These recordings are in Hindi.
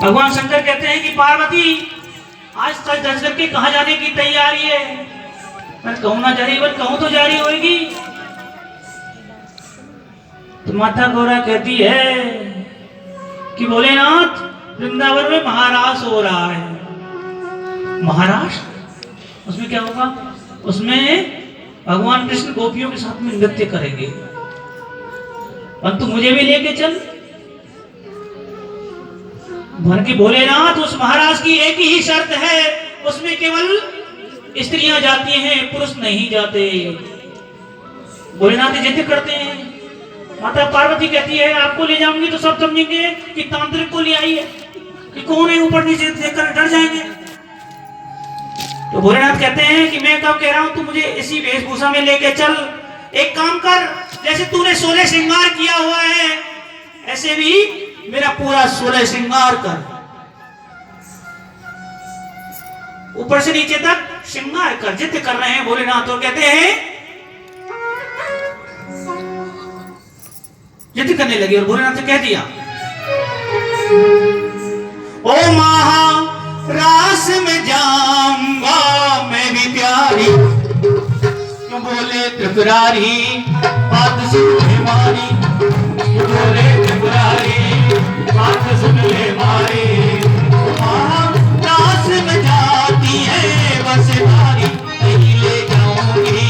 भगवान शंकर कहते हैं कि पार्वती आज सच धज करके कहाँ जाने की तैयारी है? मैं कहूँ ना जा रही, बट कहूँ तो जा रही होगी। तो माता गौरा कहती है कि भोलेनाथ वृंदावन में महारास हो रहा है। महारास? उसमें क्या होगा? उसमें भगवान कृष्ण गोपियों के साथ में नृत्य करेंगे। परंतु मुझे भी लेके चल। भर की भोलेनाथ उस महाराज की एक ही शर्त है, उसमें केवल स्त्रियां जाती हैं, पुरुष नहीं जाते। भोलेनाथ जिद करते हैं। माता पार्वती कहती है आपको ले जाऊंगी तो सब समझेंगे कि तांत्रिक को ले आई है, कि कौन है, ऊपर नीचे देखकर डर जाएंगे। तो भोलेनाथ कहते हैं कि मैं कब कह रहा हूं, तू मुझे इसी वेशभूषा में लेके चल। एक काम कर, जैसे तूने 16 श्रृंगार किया हुआ है ऐसे भी मेरा पूरा 16 श्रृंगार कर, ऊपर से नीचे तक श्रृंगार कर। जिद कर रहे हैं भोलेनाथ। तो कहते हैं जिद करने लगे और भोलेनाथ से कह दिया, ओ महारास में जाऊंगा मैं भी प्यारी, क्यों बोले त्रिपुरारी बात सुन ले मारी, क्यों बोले त्रिपुरारी बात सुन ले मारी। महारास में जाती है बस भारी, नहीं ले जाऊंगी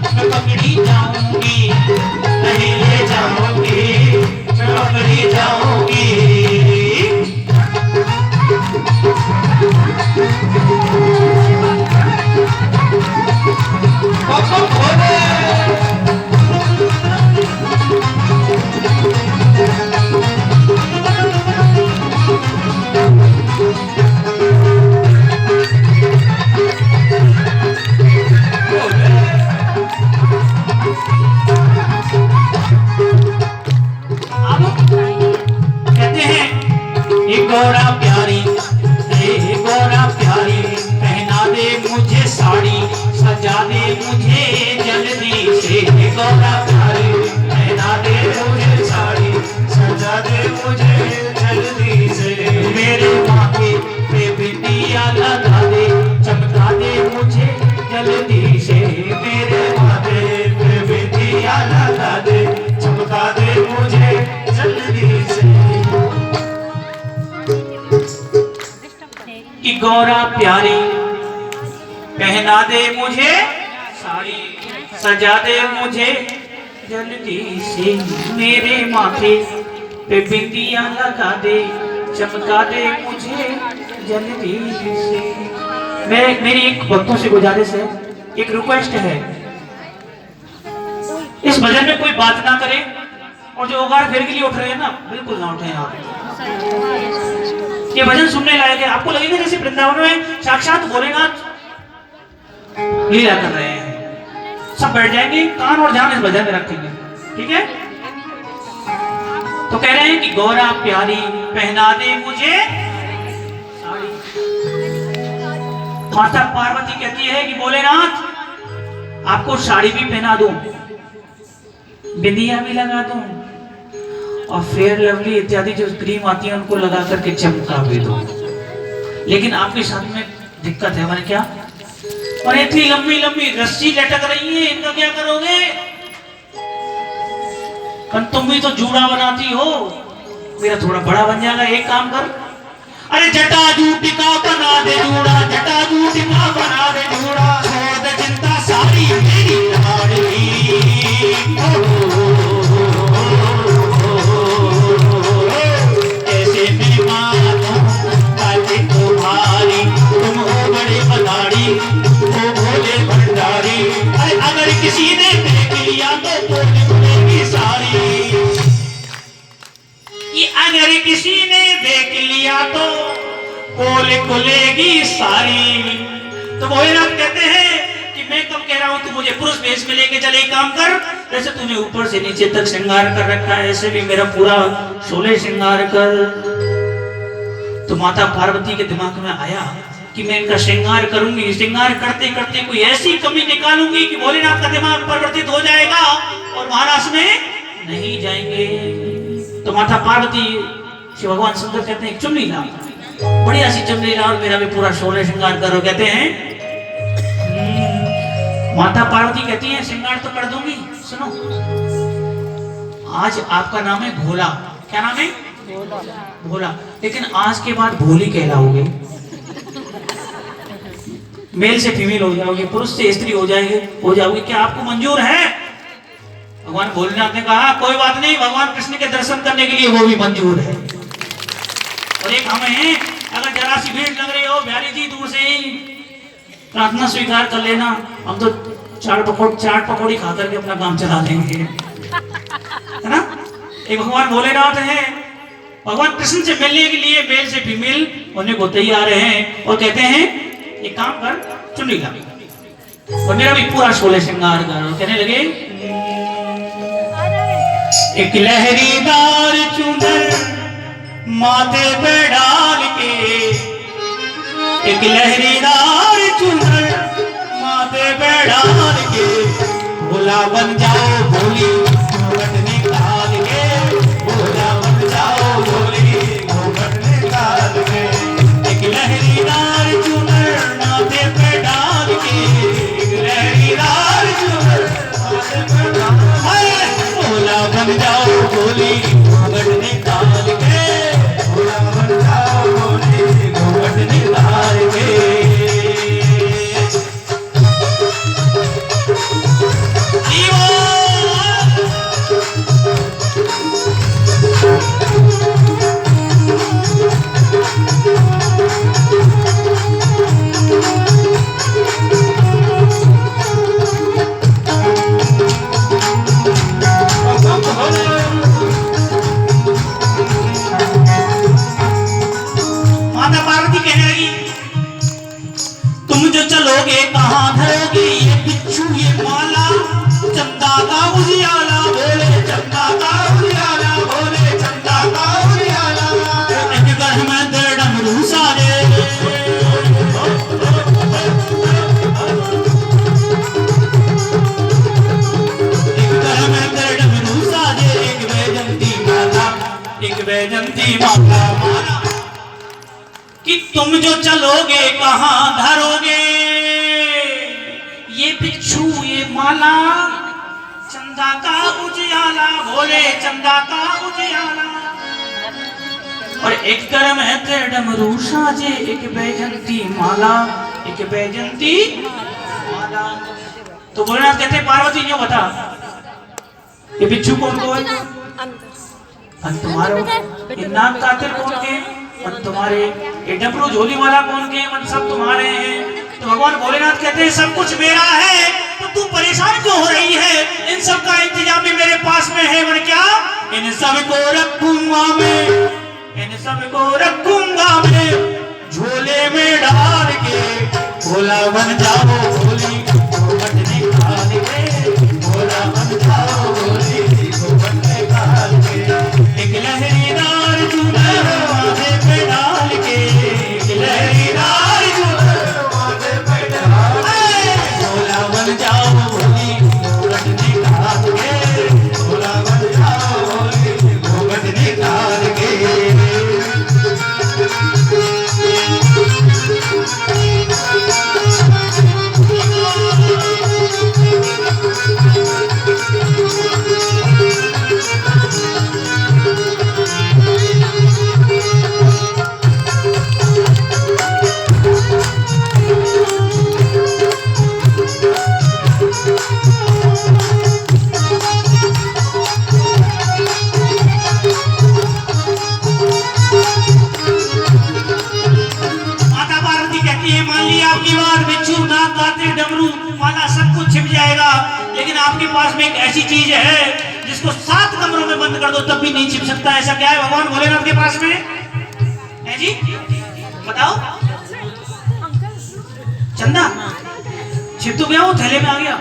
मैं पकड़ी जाऊंगी, नहीं ले जाऊंगी मैं पकड़ी जाऊंगी। गौरा प्यारी, हे गौरा प्यारी, पहना दे मुझे साड़ी, सजा दे मुझे जल्दी से। हे गौरा प्यारी, पहना दे मुझे साड़ी, सजा दे मुझे जल्दी से। मेरे माथे पे बिंदिया लगा दे, चमका दे मुझे जल्दी से। मेरे माथे पे बिंदिया लगा दे, चमका दे मुझे जल्दी से। कि गौरा प्यारी, पहना दे मुझे साड़ी, सजा दे मुझे जल्दी से। मेरे माथे पे बिंदिया लगा दे, चमका दे मुझे जल्दी से। मेरी एक भक्तों से गुजारिश है, एक रिक्वेस्ट है, इस भजन में कोई बात ना करे और जो उगार फिर के लिए उठ रहे हैं ना, बिल्कुल ना उठे आप। ये भजन सुनने लायक है। आपको लगेगा जैसे वृंदावन में साक्षात भोलेनाथ लीला कर रहे हैं। सब बैठ जाएंगे, कान और ध्यान इस भजन में रखेंगे, ठीक है? तो कह रहे हैं कि गौरा प्यारी, पहना दे मुझे साड़ी। माता पार्वती कहती है कि भोलेनाथ आपको साड़ी भी पहना दूं, बिंदिया भी लगा दूं, और फेयर लवली इत्यादि जो क्रीम आती है उनको लगा करके चमका भी दो। लेकिन आपके साथ में दिक्कत है। मैंने क्या? और इतनी लंबी लंबी रस्सी लटक रही है, इनका क्या करोगे? तुम भी तो जूड़ा बनाती हो, मेरा थोड़ा बड़ा बन जाएगा। एक काम कर, अरे जटा जूटिका बना दे जूड़ा, जटा जूटिका बना दे जूड़ा, छोड़ दे चिंता सारी मेरी किसी ने देख लिया तो पोल खुलेगी सारी, कि अगर किसी ने देख लिया तो पोल खुलेगी सारी। तो भोलेनाथ कहते हैं कि मैं कब कह रहा हूं, तू मुझे पुरुष वेश में लेके चले। काम कर, जैसे तूने ऊपर से नीचे तक श्रृंगार कर रखा है, ऐसे भी मेरा पूरा 16 श्रृंगार कर। तो माता पार्वती के दिमाग में आया कि मैं इनका श्रृंगार करूंगी, श्रृंगार करते करते कोई ऐसी कमी निकालूंगी कि भोलेनाथ का दिमाग परिवर्तित हो जाएगा और महाराज में नहीं जाएंगे। तो माता पार्वती शिव भगवान सुंदर कहते हैं चुन्नी लाओ, बढ़िया सी चुन्नी लाओ, मेरा भी पूरा शोले श्रृंगार करो। कहते हैं माता पार्वती कहती है श्रृंगार तो कर दूंगी, सुनो आज आपका नाम है भोला। क्या नाम है? भोला। लेकिन आज के बाद भोली कहलाओगे, मेल से फीमेल हो जाओगे, पुरुष से स्त्री हो जाओगे। क्या आपको मंजूर है? भगवान भोलेनाथ ने कहा कोई बात नहीं, भगवान कृष्ण के दर्शन करने के लिए वो भी मंजूर है। और एक हम हैं, अगर जरा सी भीड़ लग रही हो बिहारी जी दूर से ही प्रार्थना स्वीकार कर लेना, हम तो चाट पकौड़ी खा करके अपना काम चला लेंगे, है ना। एक भगवान भोलेनाथ है, भगवान कृष्ण से मिलने के लिए मेल से फीमेल होने को तैयार हैं और कहते हैं एक काम कर, चुन्नी ला और मेरा भी पूरा शोले श्रृंगार कर। कहने लगे एक लहरीदार चुनर माथे पे डाल के, एक लहरीदार चुनर माथे पे डाल के, भोला बन जाओ भोली घूंघट निकाल के, भोला बन जाओ भोली घूंघट निकाल के। एक लहरीदार चुनर माथे पे डाल के, एक लहरीदार चुनर माथे पे डाल के, भोला बन जाओ भोली घूंघट निकाल के, भोला बन जाओ भोली घूंघट निकाल के। माता पार्वती कहने लगी तुम जो चलोगे कहाँ धरोगे ये बिच्छू ये माला, चंदा का उजियाला बोले चंदा का उजियाला, बोले चंदा का उजियाला। एक घर में दर डमरू साजे, एक घर में दर डमरू साजे, एक वैजंती माला, एक वैजंती माला माला कि तुम जो चलोगे कहाँ धरोगे ये बिच्छू ये माला, चंदा का उजियाला बोले चंदा का उजियाला। और एक कर में तेरे डमरू साजे, एक बैजंती माला, एक बैजंती माला। तो भोलेनाथ कहते पार्वती ने बता ये बिच्छू कौन को है? तुम्हारे ये नाग कातिल कौन के? और तुम्हारे ये डमरू झोली वाला कौन के? मन सब तुम्हारे हैं। तो भगवान भोलेनाथ कहते हैं सब कुछ मेरा है, तो तू परेशान क्यों हो रही है? इन सब का इंतजाम भी मेरे पास में है। मन क्या? इन सब को रखूंगा मैं, इन सब को रखूंगा मैं झोले में डाल के, भोला बन जाओ भोली घूंघट निकाल के, भोला बन जाओ भोली घूंघट निकाल के। एक लहरीदार चुनर माथे पे डाल के, एक लहरीदार चुनर माथे पे डाल के, भोला बन जाओ भोली घूंघट निकाल के, भोला बन जाओ भोली घूंघट निकाल के। लेकिन आपके पास में एक ऐसी चीज है जिसको 7 कमरों में बंद कर दो तब भी नहीं छिप सकता। ऐसा क्या है भगवान भोलेनाथ के पास में है जी? बताओ। चंदा छिप तो गया, वो थैले में आ गया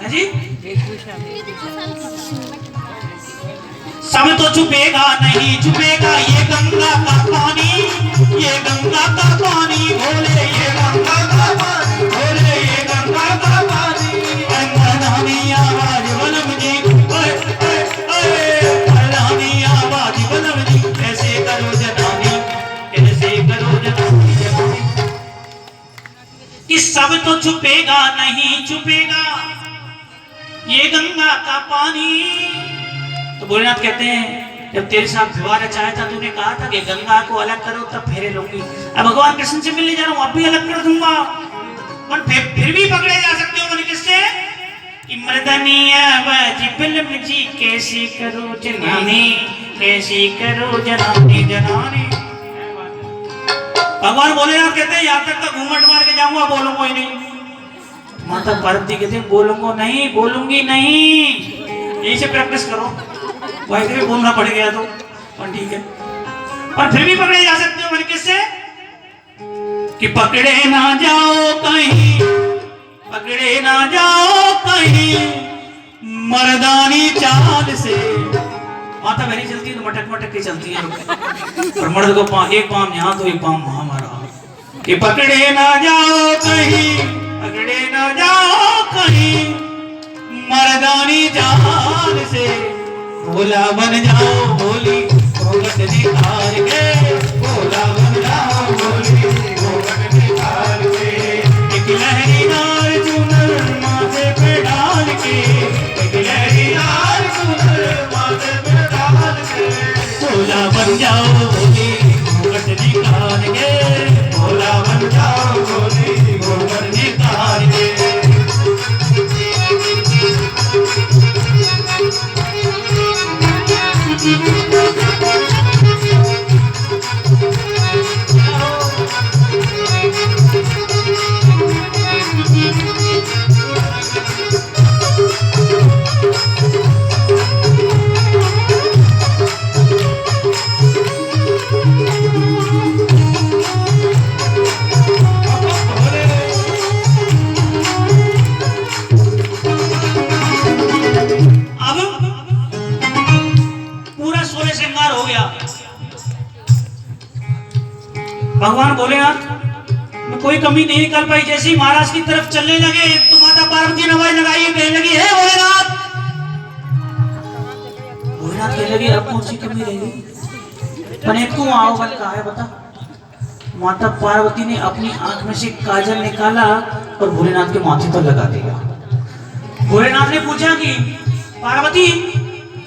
है जी। सब तो छुपेगा नहीं छुपेगा ये गंगा का पानी, ये गंगा का पानी भोले, ये गंगा का पानी भोले, ये गंगा का पानी। मरदानी आवाज बलम जी, मरदानी आवाज अब तो छुपेगा नहीं छुपेगा ये गंगा का पानी। तो भोलेनाथ कहते हैं जब तेरे साथ विवाह रचाया था तूने कहा था कि गंगा को अलग करो तब फेरे लूंगी। अब भगवान कृष्ण से मिलने जा रहा हूं, अब भी अलग कर दूंगा। पर फिर भी पकड़े जा सकते हो। मैंने किससे? मर्दनिया बाजी फिल्म जी कैसी करो जनानी, कैसी करो जनानी जनानी। भगवान भोलेनाथ कहते हैं यहाँ तक तो घूंघट मार के जाऊंगा, बोलूंगा ही नहीं। माता पार्वती कहते हैं बोलूंगा नहीं, बोलूंगी नहीं। यही से प्रैक्टिस करो, वैसे भी बोलना पड़ गया तो पर ठीक है। और फिर भी पकड़े जा सकते हो। मैंने किससे? कि पकड़े ना जाओ कहीं, पकड़े ना जाओ कहीं मर्दानी चाल से। माता मेरी चलती है तो मटक मटक के चलती है, और मर्द को एक पाम यहाँ तो एक पाम वहां मारा। कि पकड़े ना जाओ कहीं, पकड़े ना जाओ कहीं मर्दानी चाल से। भोला बन जाओ भोली घूंघट निकाल के, भोला बन जाओ भोली घूंघट निकाल के। एक लहरीदार चुनर माथे पे डाल के, एक लहरीदार चुनर माथे पे डाल के। भोला बन जाओ भोली घूंघट निकाल के, भोला बन जाओ भोली घूंघट निकाल के। भगवान भोलेनाथ में कोई कमी नहीं निकल पाई। जैसे ही महाराज की तरफ चलने लगे तो माता पार्वती ने आवाज लगाई, कहने लगी हे भोलेनाथ। भोलेनाथ कहने लगे अब कौन सी कमी रहेगी, पने तू आओ बन कहा है बता। माता पार्वती ने अपनी आंख में से काजल निकाला और भोलेनाथ के माथे पर लगा दिया। भोलेनाथ ने पूछा कि पार्वती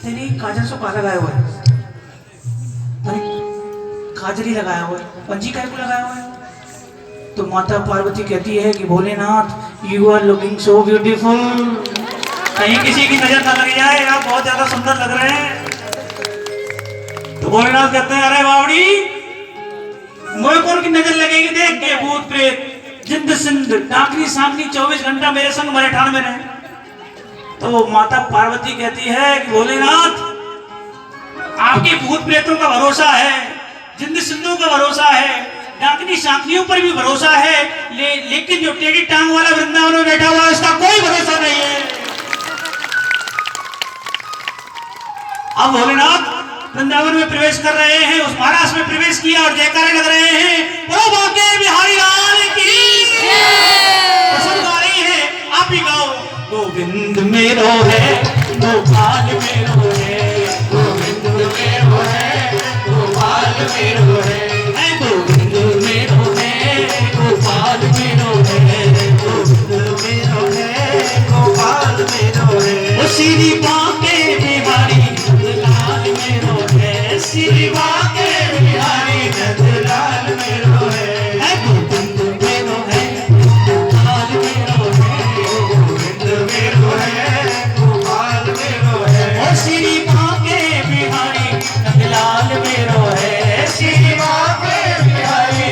तेरी काजल से कहा लगाया हुआ है? काजल ही लगाया हुआ है, पंजी काय को लगाया हुआ है? तो माता पार्वती कहती है कि Bholenath you are looking so beautiful, कहीं किसी की नजर ना लग जाए, आप बहुत ज्यादा सुंदर लग रहे हैं। तो भोलेनाथ कहते हैं अरे बावड़ी मुझे कौन की नजर लगेगी, देख के भूत प्रेत जिंद सिंध डाकनी सांकनी 24 घंटा मेरे संग मेरे ठाण में रहे। तो माता पार्वती कहती है कि भोलेनाथ आपके भूत प्रेतों का भरोसा है, जिंद सिंधु का भरोसा है, डाकनी सांकनियों पर भी भरोसा है, लेकिन जो टेढ़ी टांग वाला वृंदावन में बैठा हुआ है उसका कोई भरोसा नहीं है। अब भोलेनाथ वृंदावन में प्रवेश कर रहे हैं, उस महाराज में प्रवेश किया और जयकारे लग रहे हैं, बोलो बांके बिहारी लाल की। पसंद आ रही है, आप ही गाओ। गोविंद मेरो है गोपाल मेरो है, गोविंद मेरो है गोपाल मेरो है, गोविंद मेरो है गोपाल मेरो है, गोविंद मेरो है गोपाल मेरो है। श्री बांके बिहारी लाल मेरो है, श्री बांके बिहारी लाल मेरो है, गोविंद मेरो है गोपाल मेरो है, गोविंद मेरो है गोपाल मेरो है। श्री बांके बिहारी लाल मेरो है, श्री बांके बिहारी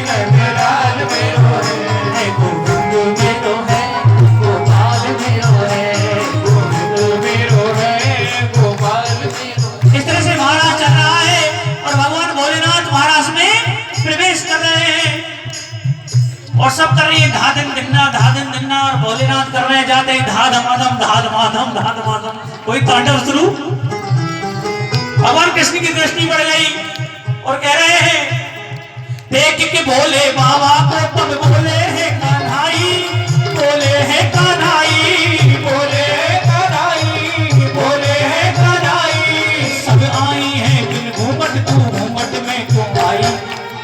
लाल मेरो है, गोविंद मेरो है गोपाल मेरो है, गोविंद मेरो है गोपाल मेरो। इस तरह से महाराज चल रहा है और भगवान भोलेनाथ महाराज में प्रवेश कर रहे हैं और सब कर रही है धादिन दिन्ना और भोलेनाथ कर रहे हैं जाते ही धाधमाधम कोई तांडव शुरू। भगवान कृष्ण की दृष्टि बढ़ गई और कह रहे हैं देख के भोले बाबा को तब बोले हैं कन्हाई, बोले हैं कन्हाई, बोले हैं कन्हाई, बोले हैं कन्हाई। सब आई हैं बिन घूमट तू घूमट में क्यों आई,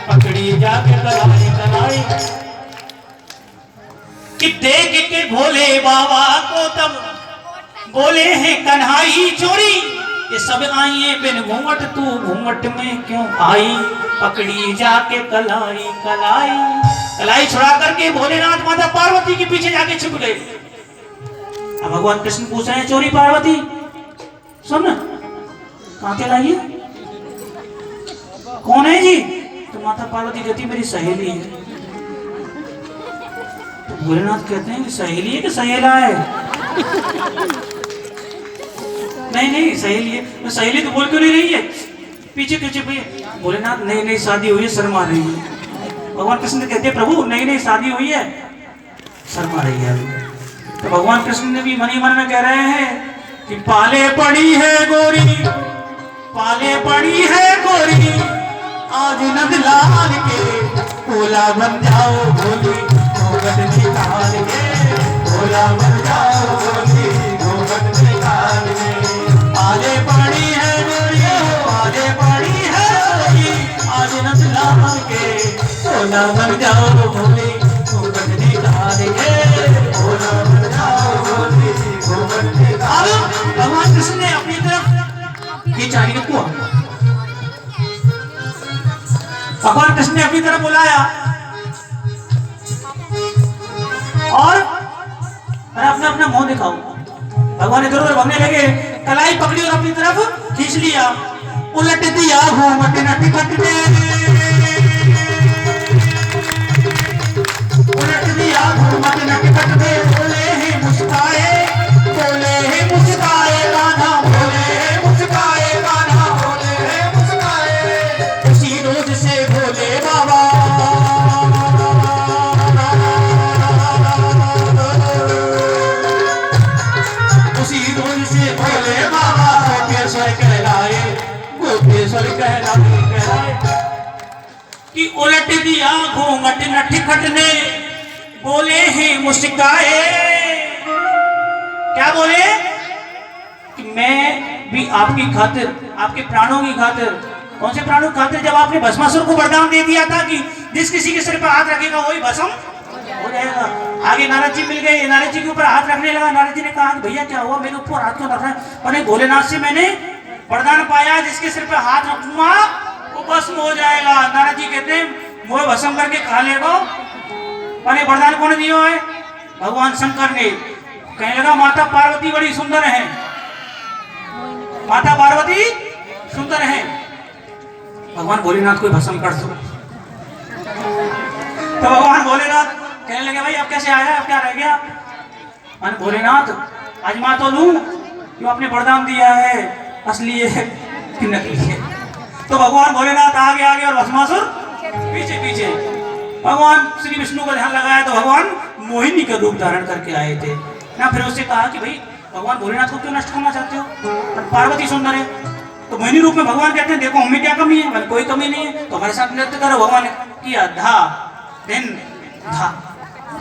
पकड़ी जाके कराई कराई। कि देख के भोले बाबा को तब बोले हैं कन्हाई चोरी, ये सब आई है बिन घूंघट, तू घूंघट में क्यों आई, पकड़ी जाके कलाई कलाई। कलाई छुड़ा करके भोलेनाथ माता पार्वती के पीछे जाके छुप गए। अब भगवान कृष्ण पूछ रहे हैं चोरी पार्वती सुन कहां के लाइए, कौन है जी? तो माता पार्वती कहती मेरी सहेली है। तो भोलेनाथ कहते हैं सहेली है कि सहेला है? नहीं नहीं सहेली है। सहेली तो बोल क्यों नहीं रही है? पीछे पीछे भोलेनाथ नई नई शादी हुई है शर्मा रही है। भगवान कृष्ण कहते हैं प्रभु नई नई शादी हुई है शर्मा रही है। तो भगवान कृष्ण ने भी मनी मन में कह रहे हैं कि पाले पड़ी है गोरी, पाले पड़ी है गोरी, आज नंद लाल के भोला बन जाओ भोली, घूंघट निकाल के भोला बन जाओ भोली, घूंघट निकाल के। पाले पड़ी है गोरी, पाले पड़ी है गोरी, आज नंद लाल के भोला बन जाओ भोली, घूंघट निकाल के भोला बन जाओ भोली, घूंघट निकाल। भगवान कृष्ण ने अपनी तरफ खींचा को, भगवान कृष्ण ने अपनी तरफ बुलाया और अपना अपना मुंह दिखाओ। भगवान इधर उधर भगने लगे, कलाई पकड़ी और अपनी तरफ खींच लिया। उलट दिया घूमट नट खट ने, उलट दिया घूमट नट खट ने, बोले ही मुस्काए, बोले ही मुस्काए कान्हा, बोले ही मुस्काए कान्हा, बोले ही मुस्काए। उसी रोज से भोले बाबा गोपेश्वर कहलाए कि उलट दिया घूंघट नट खट ने, बोले ही मुस्काए। क्या बोले कि मैं भी आपकी खातिर, आपके प्राणों की खातिर। कौन से प्राणों की खातिर? जब आपने भस्मासुर को वरदान दे दिया था कि जिस किसी के सिर पर हाथ रखेगा वही भस्म हो जाएगा। आगे नारद जी मिल गए, नारद जी के ऊपर हाथ रखने लगा। नारद जी ने कहा भैया क्या हुआ, मेरे ऊपर हाथ क्यों रख रहा है? अरे भोलेनाथ से मैंने वरदान पाया जिसके सिर पे हाथ रखूंगा वो भस्म हो जाएगा। नारद जी कहते हैं वो भस्म करके खा लेगा। अरे वरदान कौन दिया है? भगवान शंकर ने। कहने लगा माता पार्वती बड़ी सुंदर है, माता पार्वती सुंदर है, भगवान भोलेनाथ को भस्म कर दो। तो भगवान भोलेनाथ कहने लगे भाई अब कैसे आया, अब क्या रह गया? मन भोलेनाथ आजमा तो लूं, जो आपने वरदान दिया है असली है कि नकली है। तो भगवान भोलेनाथ आगे आगे और भस्मासुर पीछे पीछे। भगवान श्री विष्णु का ध्यान लगाया तो भगवान मोहिनी का रूप धारण करके आए थे ना। फिर उससे कहा कि भाई भगवान भोलेनाथ को क्यों नष्ट करना चाहते हो, पार्वती सुंदर है। तो मोहिनी रूप में भगवान कहते हैं देखो हमें क्या कमी है, मैंने कोई कमी नहीं है, तो हमारे साथ नृत्य करो। भगवान ने किया धा दिन धा,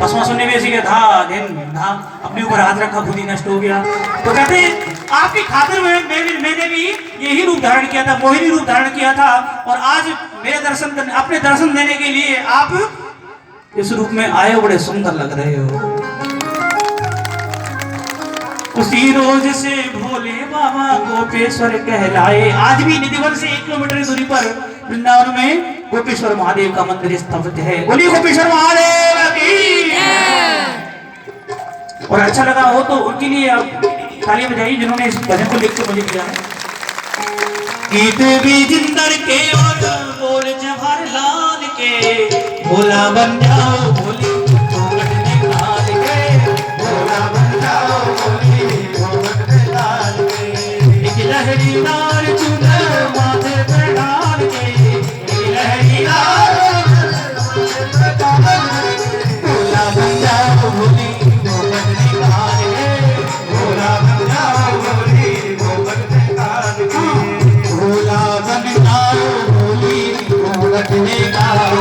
भस्मासुर ने भी ऐसी किया धा दिन धा, अपने ऊपर हाथ रखा, खुद ही नष्ट हो गया। तो कहते हैं आपकी खातिर मैंने भी यही रूप धारण किया था, मोहिनी रूप धारण किया था, और आज मेरे दर्शन करने, अपने दर्शन देने के लिए आप इस रूप में आए, बड़े सुंदर लग रहे हो। उसी रोज से भोले बाबा गोपेश्वर कहलाए। आज भी निधिवन से 1 किलोमीटर की दूरी पर वृंदावन में गोपेश्वर महादेव का मंदिर स्थापित है। बोलिए गोपेश्वर महादेव की। और अच्छा लगा हो तो उनके लिए आप ताली बजाइए जिन्होंने इस भजन को लिख के मुझे दिया है। गीत भी जिंदर के और बोल जवाहरलाल के, भोला बन जाओ भोली घूंघट निकाल के, भोला बन जाओ भोली घूंघट निकाल के। एक लहरीदार चुनर माथे पे डाल के, एक लहरीदार भोला बन जाओ भोली घूंघट निकाल के, भोला बन जाओ भोली घूंघट निकाल के, भोला बन जाओ भोली घूंघट निकाल